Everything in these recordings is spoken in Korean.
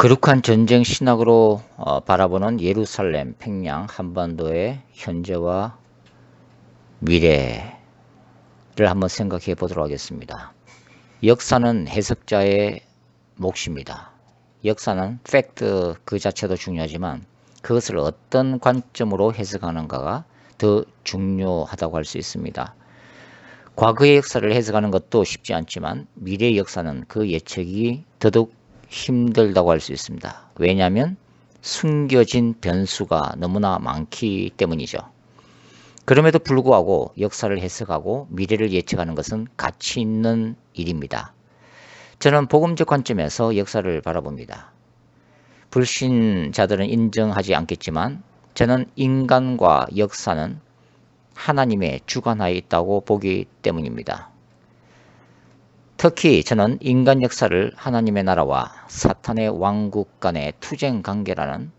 거룩한 전쟁 신학으로 바라보는 예루살렘, 평양, 한반도의 현재와 미래를 한번 생각해 보도록 하겠습니다. 역사는 해석자의 몫입니다. 역사는 팩트 그 자체도 중요하지만 그것을 어떤 관점으로 해석하는가가 더 중요하다고 할 수 있습니다. 과거의 역사를 해석하는 것도 쉽지 않지만 미래의 역사는 그 예측이 더더욱 힘들다고 할 수 있습니다. 왜냐하면 숨겨진 변수가 너무나 많기 때문이죠. 그럼에도 불구하고 역사를 해석하고 미래를 예측하는 것은 가치 있는 일입니다. 저는 복음적 관점에서 역사를 바라봅니다. 불신자들은 인정하지 않겠지만 저는 인간과 역사는 하나님의 주관하에 있다고 보기 때문입니다. 특히 저는 인간 역사를 하나님의 나라와 사탄의 왕국 간의 투쟁 관계라는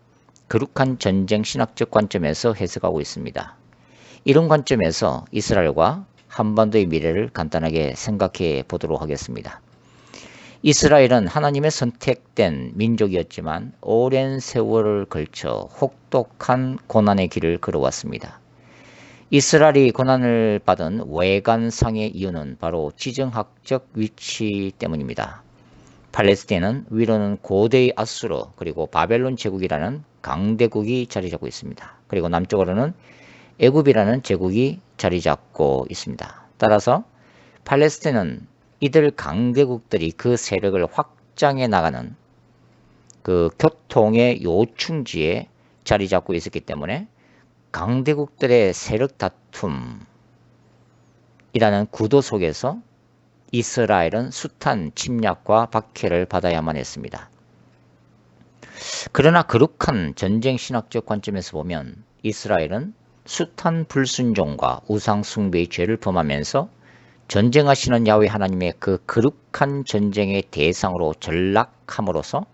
거룩한 전쟁 신학적 관점에서 해석하고 있습니다. 이런 관점에서 이스라엘과 한반도의 미래를 간단하게 생각해 보도록 하겠습니다. 이스라엘은 하나님의 선택된 민족이었지만 오랜 세월을 걸쳐 혹독한 고난의 길을 걸어왔습니다. 이스라엘이 고난을 받은 외관상의 이유는 바로 지정학적 위치 때문입니다. 팔레스타인은 위로는 고대의 아수르 그리고 바벨론 제국이라는 강대국이 자리 잡고 있습니다. 그리고 남쪽으로는 애굽이라는 제국이 자리 잡고 있습니다. 따라서 팔레스타인은 이들 강대국들이 그 세력을 확장해 나가는 그 교통의 요충지에 자리 잡고 있었기 때문에 강대국들의 세력 다툼이라는 구도 속에서 이스라엘은 숱한 침략과 박해를 받아야만 했습니다. 그러나 거룩한 전쟁 신학적 관점에서 보면 이스라엘은 숱한 불순종과 우상 숭배의 죄를 범하면서 전쟁하시는 야훼 하나님의 그 거룩한 전쟁의 대상으로 전락함으로써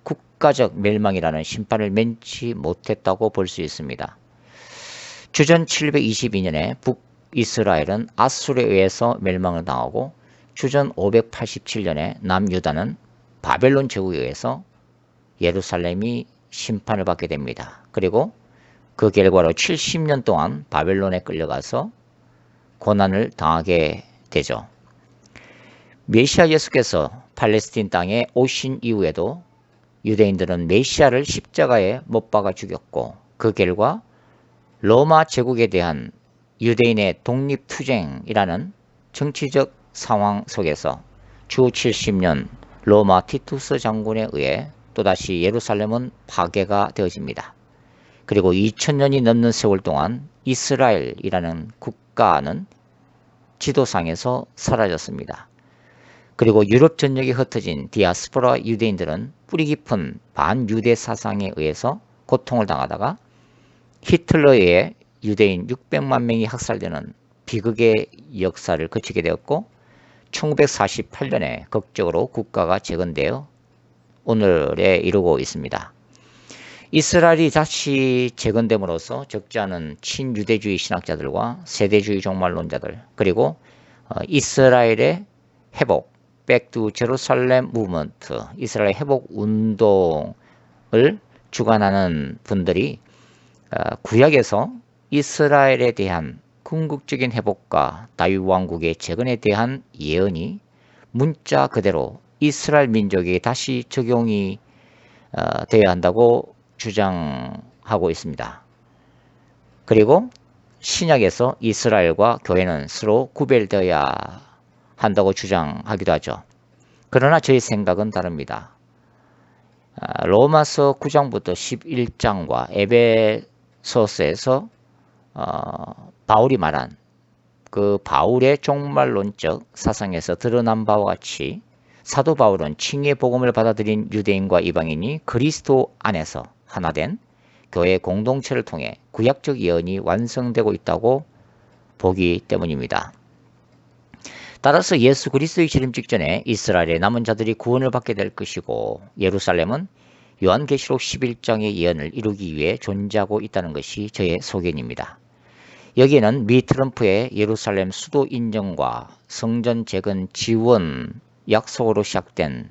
국가적 멸망이라는 심판을 면치 못했다고 볼 수 있습니다. 주전 722년에 북이스라엘은 아수르에 의해서 멸망을 당하고 주전 587년에 남유다는 바벨론 제국에 의해서 예루살렘이 심판을 받게 됩니다. 그리고 그 결과로 70년 동안 바벨론에 끌려가서 고난을 당하게 되죠. 메시아 예수께서 팔레스틴 땅에 오신 이후에도 유대인들은 메시아를 십자가에 못 박아 죽였고 그 결과 로마 제국에 대한 유대인의 독립투쟁이라는 정치적 상황 속에서 주 70년 로마 티투스 장군에 의해 또다시 예루살렘은 파괴가 되어집니다. 그리고 2000년이 넘는 세월 동안 이스라엘이라는 국가는 지도상에서 사라졌습니다. 그리고 유럽 전역에 흩어진 디아스포라 유대인들은 뿌리 깊은 반유대 사상에 의해서 고통을 당하다가 히틀러에 의해 유대인 600만 명이 학살되는 비극의 역사를 거치게 되었고 1948년에 극적으로 국가가 재건되어 오늘에 이르고 있습니다. 이스라엘이 다시 재건됨으로써 적지 않은 친유대주의 신학자들과 세대주의 종말론자들 그리고 이스라엘의 회복, Back to Jerusalem Movement, 이스라엘 회복 운동을 주관하는 분들이 구약에서 이스라엘에 대한 궁극적인 회복과 다윗 왕국의 재건에 대한 예언이 문자 그대로 이스라엘 민족에게 다시 적용이 되어야 한다고 주장하고 있습니다. 그리고 신약에서 이스라엘과 교회는 서로 구별되어야 한다고 주장하기도 하죠. 그러나 저희 생각은 다릅니다. 로마서 9장부터 11장과 에베소서에서 바울이 말한 그 바울의 종말론적 사상에서 드러난 바와 같이 사도 바울은 칭의의 복음을 받아들인 유대인과 이방인이 그리스도 안에서 하나된 교회 공동체를 통해 구약적 예언이 완성되고 있다고 보기 때문입니다. 따라서 예수 그리스도의 재림 직전에 이스라엘의 남은 자들이 구원을 받게 될 것이고 예루살렘은 요한계시록 11장의 예언을 이루기 위해 존재하고 있다는 것이 저의 소견입니다. 여기에는 미 트럼프의 예루살렘 수도 인정과 성전 재건 지원 약속으로 시작된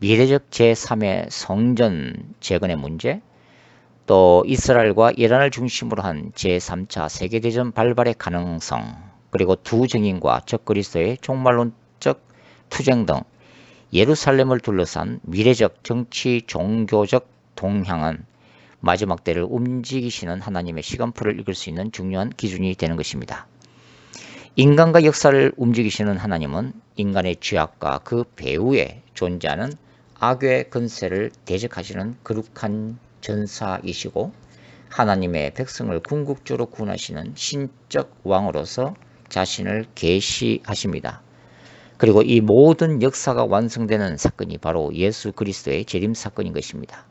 미래적 제3의 성전 재건의 문제, 또 이스라엘과 이란을 중심으로 한 제3차 세계대전 발발의 가능성, 그리고 두 정인과 적그리스도의 종말론적 투쟁 등 예루살렘을 둘러싼 미래적 정치 종교적 동향은 마지막 때를 움직이시는 하나님의 시간표를 읽을 수 있는 중요한 기준이 되는 것입니다. 인간과 역사를 움직이시는 하나님은 인간의 죄악과 그 배후에 존재하는 악의 근세를 대적하시는 거룩한 전사이시고 하나님의 백성을 궁극적으로 구원하시는 신적 왕으로서 자신을 계시하십니다. 그리고 이 모든 역사가 완성되는 사건이 바로 예수 그리스도의 재림 사건인 것입니다.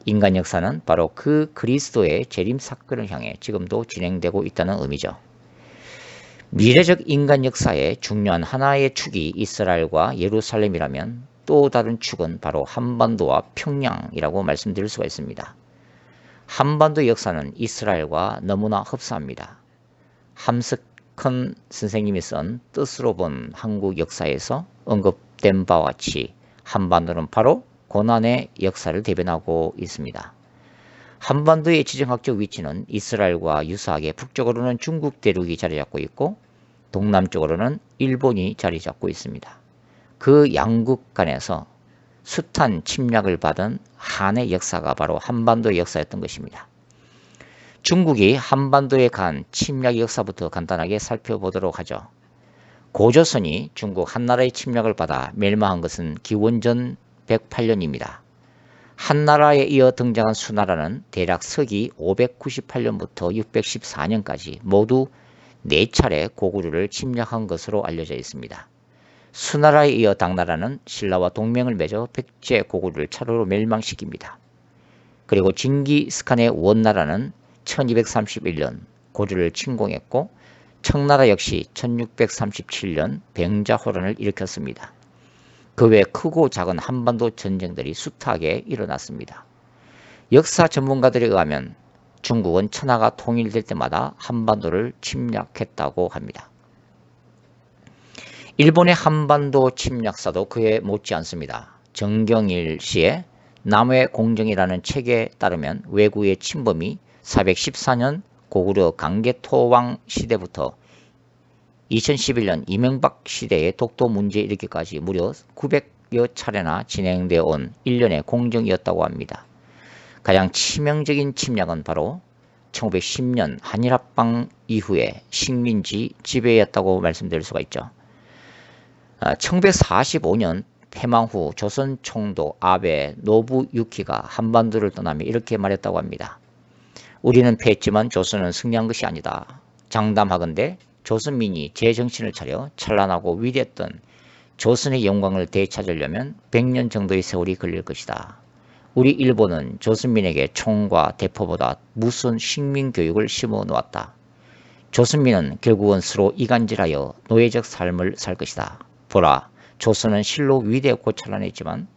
인간 역사는 바로 그 그리스도의 재림 사건을 향해 지금도 진행되고 있다는 의미죠. 미래적 인간 역사의 중요한 하나의 축이 이스라엘과 예루살렘이라면 또 다른 축은 바로 한반도와 평양이라고 말씀드릴 수가 있습니다. 한반도 역사는 이스라엘과 너무나 흡사합니다. 함석헌 선생님이 쓴 뜻으로 본 한국 역사에서 언급된 바와 같이 한반도는 바로 고난의 역사를 대변하고 있습니다. 한반도의 지정학적 위치는 이스라엘과 유사하게 북쪽으로는 중국 대륙이 자리 잡고 있고 동남쪽으로는 일본이 자리 잡고 있습니다. 그 양국 간에서 숱한 침략을 받은 한의 역사가 바로 한반도의 역사였던 것입니다. 중국이 한반도에 간 침략 역사부터 간단하게 살펴보도록 하죠. 고조선이 중국 한나라의 침략을 받아 멸망한 것은 기원전 108년입니다. 한나라에 이어 등장한 수나라는 대략 서기 598년부터 614년까지 모두 4차례 고구려를 침략한 것으로 알려져 있습니다. 수나라에 이어 당나라는 신라와 동맹을 맺어 백제 고구려를 차례로 멸망시킵니다. 그리고 징기스칸의 원나라는 1231년 고려를 침공했고 청나라 역시 1637년 병자호란을 일으켰습니다. 그 외 크고 작은 한반도 전쟁들이 숱하게 일어났습니다. 역사 전문가들에 의하면 중국은 천하가 통일될 때마다 한반도를 침략했다고 합니다. 일본의 한반도 침략사도 그에 못지 않습니다. 정경일 씨의 남의 공정이라는 책에 따르면 외구의 침범이 414년 고구려 강개토왕 시대부터 2011년 이명박 시대의 독도 문제 일으키기까지 무려 900여 차례나 진행되어 온 일련의 공정이었다고 합니다. 가장 치명적인 침략은 바로 1910년 한일합방 이후에 식민지 지배였다고 말씀드릴 수가 있죠. 1945년 패망 후 조선 총독 아베 노부유키가 한반도를 떠나며 이렇게 말했다고 합니다. 우리는 패했지만 조선은 승리한 것이 아니다. 장담하건대 조선민이 제정신을 차려 찬란하고 위대했던 조선의 영광을 되찾으려면 100년 정도의 세월이 걸릴 것이다. 우리 일본은 조선민에게 총과 대포보다 무서운 식민교육을 심어 놓았다. 조선민은 결국은 서로 이간질하여 노예적 삶을 살 것이다. 보라, 조선은 실로 위대하고 찬란했지만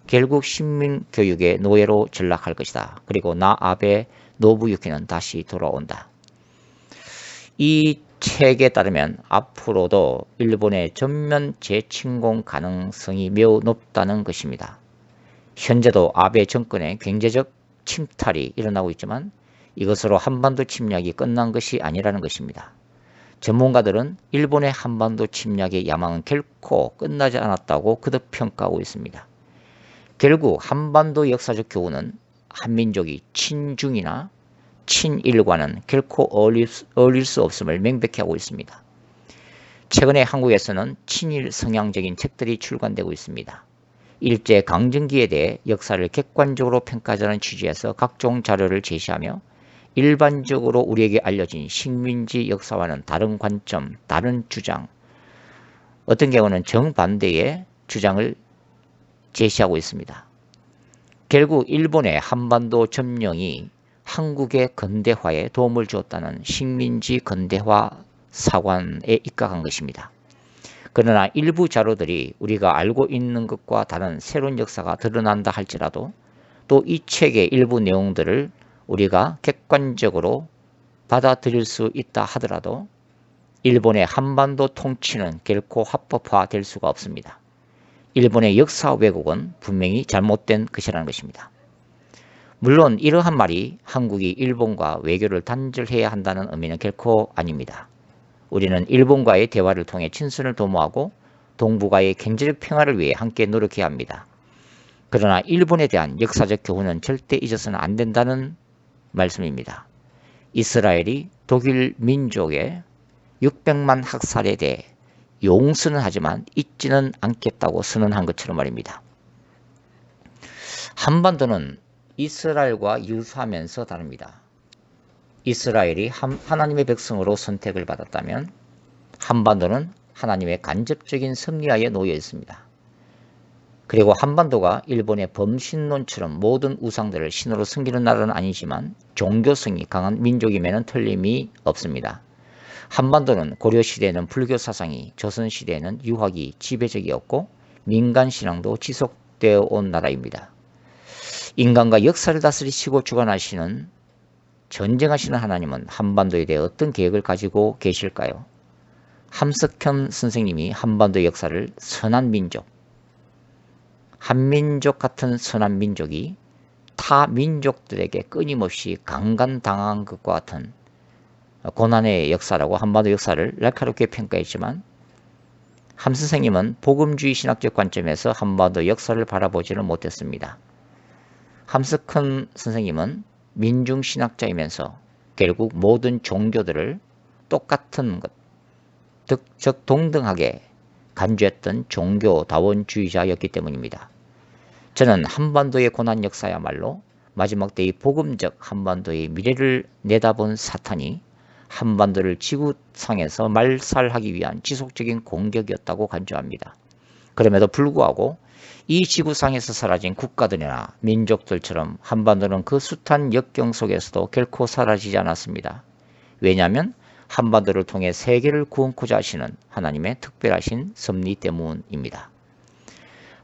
결국 식민교육의 노예로 전락할 것이다. 그리고 나 아베 노부유키는 다시 돌아온다. 이 책에 따르면 앞으로도 일본의 전면 재침공 가능성이 매우 높다는 것입니다. 현재도 아베 정권의 경제적 침탈이 일어나고 있지만 이것으로 한반도 침략이 끝난 것이 아니라는 것입니다. 전문가들은 일본의 한반도 침략의 야망은 결코 끝나지 않았다고 거듭 평가하고 있습니다. 결국 한반도 역사적 교훈은 한민족이 친중이나 친일과는 결코 어울릴 수 없음을 명백히 하고 있습니다. 최근에 한국에서는 친일 성향적인 책들이 출간되고 있습니다. 일제 강점기에 대해 역사를 객관적으로 평가하자는 취지에서 각종 자료를 제시하며 일반적으로 우리에게 알려진 식민지 역사와는 다른 관점, 다른 주장, 어떤 경우는 정반대의 주장을 제시하고 있습니다. 결국 일본의 한반도 점령이 한국의 근대화에 도움을 주었다는 식민지 근대화 사관에 입각한 것입니다. 그러나 일부 자료들이 우리가 알고 있는 것과 다른 새로운 역사가 드러난다 할지라도 또 이 책의 일부 내용들을 우리가 객관적으로 받아들일 수 있다 하더라도 일본의 한반도 통치는 결코 합법화될 수가 없습니다. 일본의 역사 왜곡은 분명히 잘못된 것이라는 것입니다. 물론 이러한 말이 한국이 일본과 외교를 단절해야 한다는 의미는 결코 아닙니다. 우리는 일본과의 대화를 통해 친선을 도모하고 동북아의 경제적 평화를 위해 함께 노력해야 합니다. 그러나 일본에 대한 역사적 교훈은 절대 잊어서는 안 된다는 말씀입니다. 이스라엘이 독일 민족의 600만 학살에 대해 용서는 하지만 잊지는 않겠다고 선언한 것처럼 말입니다. 한반도는 이스라엘과 유사하면서 다릅니다. 이스라엘이 하나님의 백성으로 선택을 받았다면 한반도는 하나님의 간접적인 섭리하에 놓여 있습니다. 그리고 한반도가 일본의 범신론처럼 모든 우상들을 신으로 섬기는 나라는 아니지만 종교성이 강한 민족임에는 틀림이 없습니다. 한반도는 고려시대에는 불교 사상이, 조선시대에는 유학이 지배적이었고 민간신앙도 지속되어 온 나라입니다. 인간과 역사를 다스리시고 주관하시는 전쟁하시는 하나님은 한반도에 대해 어떤 계획을 가지고 계실까요? 함석현 선생님이 한반도 역사를 선한 민족, 한민족 같은 선한 민족이 타 민족들에게 끊임없이 강간당한 것과 같은 고난의 역사라고 한반도 역사를 날카롭게 평가했지만 함 선생님은 복음주의 신학적 관점에서 한반도 역사를 바라보지는 못했습니다. 함석헌 선생님은 민중신학자이면서 결국 모든 종교들을 똑같은 것, 즉 동등하게 간주했던 종교다원주의자였기 때문입니다. 저는 한반도의 고난 역사야말로 마지막 때의 복음적 한반도의 미래를 내다본 사탄이 한반도를 지구상에서 말살하기 위한 지속적인 공격이었다고 간주합니다. 그럼에도 불구하고 이 지구상에서 사라진 국가들이나 민족들처럼 한반도는 그 숱한 역경 속에서도 결코 사라지지 않았습니다. 왜냐하면 한반도를 통해 세계를 구원코자 하시는 하나님의 특별하신 섭리 때문입니다.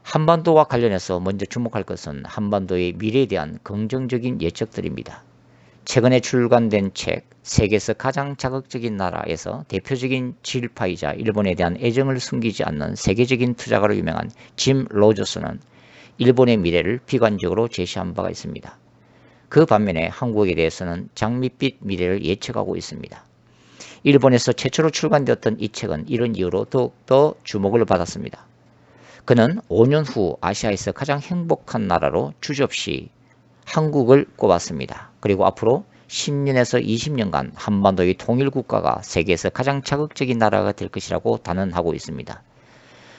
한반도와 관련해서 먼저 주목할 것은 한반도의 미래에 대한 긍정적인 예측들입니다. 최근에 출간된 책 세계에서 가장 자극적인 나라에서 대표적인 지일파이자 일본에 대한 애정을 숨기지 않는 세계적인 투자가로 유명한 짐 로저스는 일본의 미래를 비관적으로 제시한 바가 있습니다. 그 반면에 한국에 대해서는 장밋빛 미래를 예측하고 있습니다. 일본에서 최초로 출간되었던 이 책은 이런 이유로 더욱더 주목을 받았습니다. 그는 5년 후 아시아에서 가장 행복한 나라로 주저없이 한국을 꼽았습니다. 그리고 앞으로 10년에서 20년간 한반도의 통일국가가 세계에서 가장 자극적인 나라가 될 것이라고 단언하고 있습니다.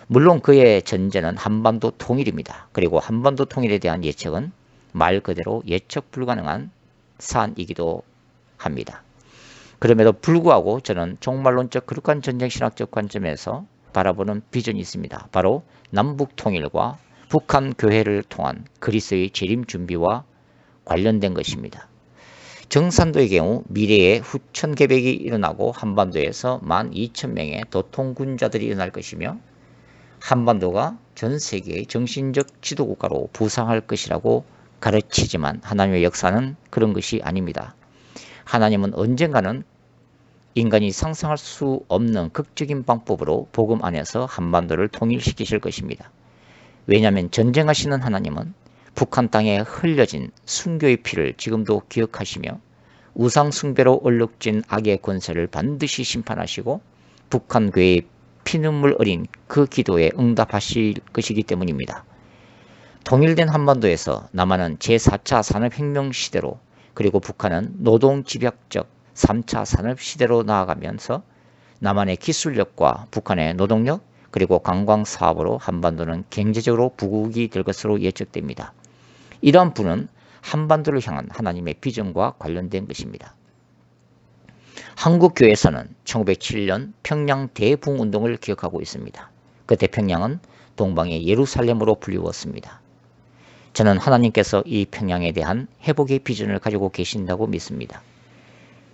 물론 그의 전제는 한반도 통일입니다. 그리고 한반도 통일에 대한 예측은 말 그대로 예측 불가능한 사안이기도 합니다. 그럼에도 불구하고 저는 종말론적 거룩한 전쟁신학적 관점에서 바라보는 비전이 있습니다. 바로 남북 통일과 북한 교회를 통한 그리스의 재림 준비와 관련된 것입니다. 정산도의 경우 미래에 후천 개벽이 일어나고 한반도에서 12,000명의 도통군자들이 일어날 것이며 한반도가 전 세계의 정신적 지도국가로 부상할 것이라고 가르치지만 하나님의 역사는 그런 것이 아닙니다. 하나님은 언젠가는 인간이 상상할 수 없는 극적인 방법으로 복음 안에서 한반도를 통일시키실 것입니다. 왜냐하면 전쟁하시는 하나님은 북한 땅에 흘려진 순교의 피를 지금도 기억하시며 우상 숭배로 얼룩진 악의 권세를 반드시 심판하시고 북한 교회의 피눈물 어린 그 기도에 응답하실 것이기 때문입니다. 통일된 한반도에서 남한은 제4차 산업혁명 시대로 그리고 북한은 노동집약적 3차 산업시대로 나아가면서 남한의 기술력과 북한의 노동력 그리고 관광사업으로 한반도는 경제적으로 부국이 될 것으로 예측됩니다. 이러한 부는 한반도를 향한 하나님의 비전과 관련된 것입니다. 한국교회에서는 1907년 평양 대붕운동을 기억하고 있습니다. 그때 평양은 동방의 예루살렘으로 불리웠습니다. 저는 하나님께서 이 평양에 대한 회복의 비전을 가지고 계신다고 믿습니다.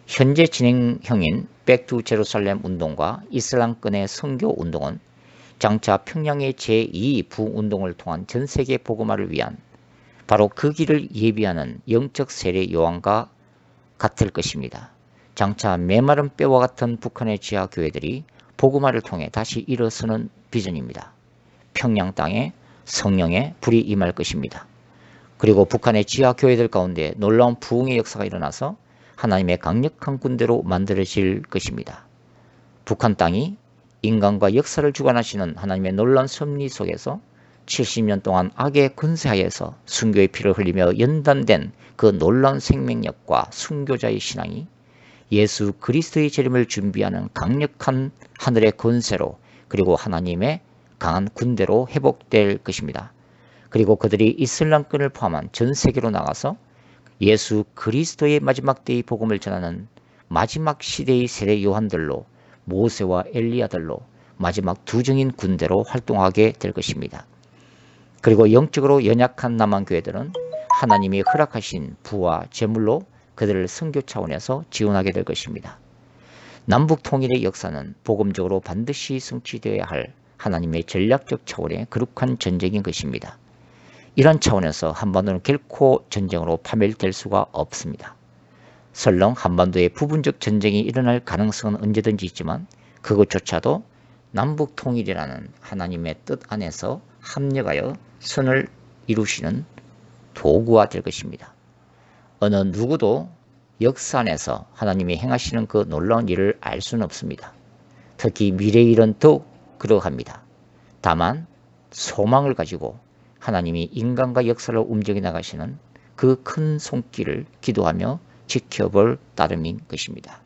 현재 진행형인 백투 제루살렘 운동과 이슬람권의 선교 운동은 장차 평양의 제2 부운동을 통한 전세계 복음화를 위한 바로 그 길을 예비하는 영적 세례 요한과 같을 것입니다. 장차 메마른 뼈와 같은 북한의 지하 교회들이 복음화를 통해 다시 일어서는 비전입니다. 평양 땅에 성령의 불이 임할 것입니다. 그리고 북한의 지하 교회들 가운데 놀라운 부흥의 역사가 일어나서 하나님의 강력한 군대로 만들어질 것입니다. 북한 땅이 인간과 역사를 주관하시는 하나님의 놀라운 섭리 속에서 70년 동안 악의 권세하에서 순교의 피를 흘리며 연단된 그 놀라운 생명력과 순교자의 신앙이 예수 그리스도의 재림을 준비하는 강력한 하늘의 권세로 그리고 하나님의 강한 군대로 회복될 것입니다. 그리고 그들이 이슬람권을 포함한 전 세계로 나가서 예수 그리스도의 마지막 때의 복음을 전하는 마지막 시대의 세례 요한들로 모세와 엘리야들로 마지막 두 정인 군대로 활동하게 될 것입니다. 그리고 영적으로 연약한 남한 교회들은 하나님이 허락하신 부와 재물로 그들을 선교 차원에서 지원하게 될 것입니다. 남북 통일의 역사는 복음적으로 반드시 성취되어야 할 하나님의 전략적 차원의 거룩한 전쟁인 것입니다. 이런 차원에서 한반도는 결코 전쟁으로 파멸될 수가 없습니다. 설령 한반도에 부분적 전쟁이 일어날 가능성은 언제든지 있지만 그것조차도 남북 통일이라는 하나님의 뜻 안에서 합력하여 선을 이루시는 도구가 될 것입니다. 어느 누구도 역사 안에서 하나님이 행하시는 그 놀라운 일을 알 수는 없습니다. 특히 미래의 일은 더욱 그러합니다. 다만 소망을 가지고 하나님이 인간과 역사를 움직여 나가시는 그 큰 손길을 기도하며 지켜볼 따름인 것입니다.